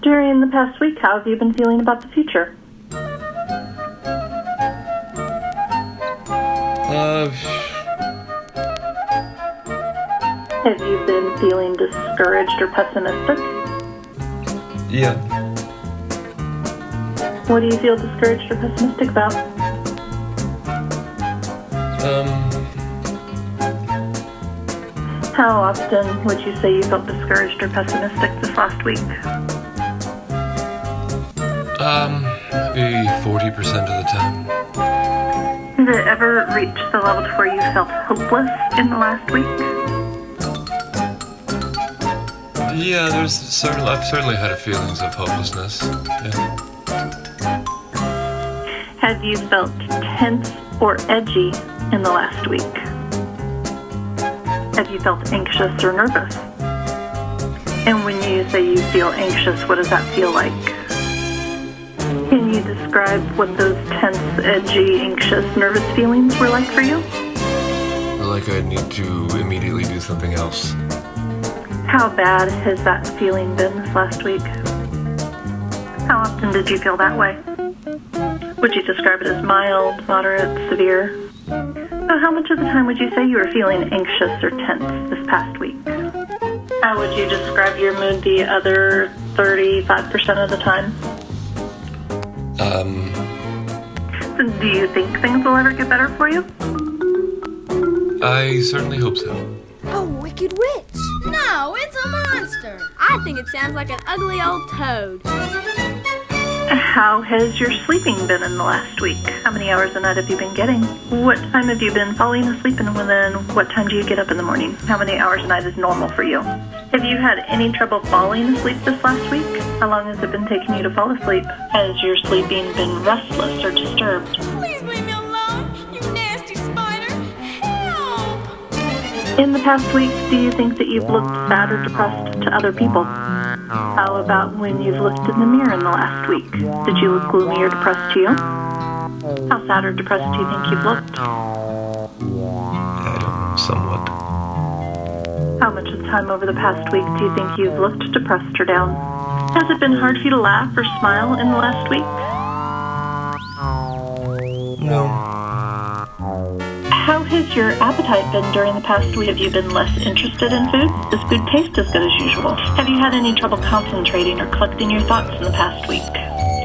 During the past week, how have you been feeling about the future? Have you been feeling discouraged or pessimistic? Yeah. What do you feel discouraged or pessimistic about? How often would you say you felt discouraged or pessimistic this last week? Maybe 40% of the time. Has it ever reached the level to where you felt hopeless in the last week? Yeah, I've certainly had feelings of hopelessness. Yeah. Have you felt tense or edgy in the last week? Have you felt anxious or nervous? And when you say you feel anxious, what does that feel like? Can you describe what those tense, edgy, anxious, nervous feelings were like for you? Like I need to immediately do something else. How bad has that feeling been this last week? How often did you feel that way? Would you describe it as mild, moderate, severe? So how much of the time would you say you were feeling anxious or tense this past week? How would you describe your mood the other 35% of the time? Do you think things will ever get better for you? I certainly hope so. A wicked witch. No, it's a monster. I think it sounds like an ugly old toad. How has your sleeping been in the last week? How many hours a night have you been getting? What time have you been falling asleep, and then what time do you get up in the morning? How many hours a night is normal for you? Have you had any trouble falling asleep this last week? How long has it been taking you to fall asleep? Has your sleeping been restless or disturbed? Please leave me alone, you nasty spider. Help! In the past week, do you think that you've looked sad or depressed to other people? How about when you've looked in the mirror in the last week? Did you look gloomy or depressed to you? How sad or depressed do you think you've looked? I don't know, somewhat. How much of the time over the past week do you think you've looked depressed or down? Has it been hard for you to laugh or smile in the last week? No. How has your appetite been during the past week? Have you been less interested in food? Does food taste as good as usual? Have you had any trouble concentrating or collecting your thoughts in the past week?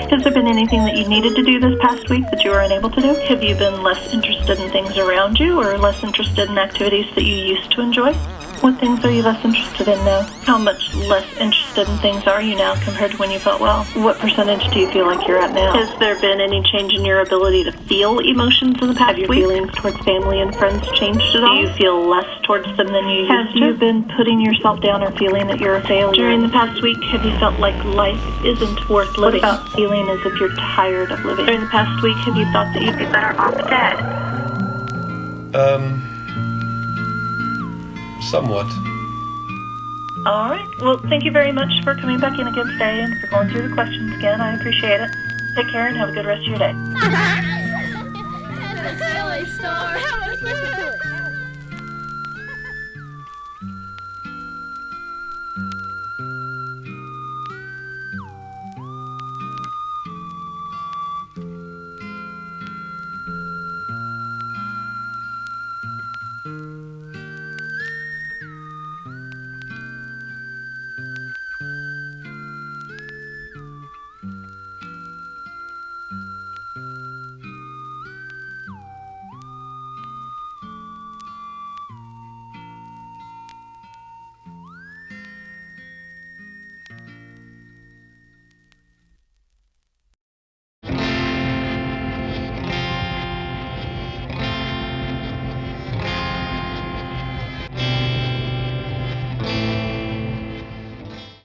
Has there been anything that you needed to do this past week that you were unable to do? Have you been less interested in things around you or less interested in activities that you used to enjoy? What things are you less interested in now? How much less interested in things are you now compared to when you felt well? What percentage do you feel like you're at now? Has there been any change in your ability to feel emotions in the past week? Have your feelings towards family and friends changed at all? Do you feel less towards them than you used to? Have you been putting yourself down or feeling that you're a failure? During the past week, have you felt like life isn't worth living? What about feeling as if you're tired of living? During the past week, have you thought that you'd be better off dead? Somewhat. All right. Well, thank you very much for coming back in again today and for going through the questions again. I appreciate it. Take care and have a good rest of your day. Silly star.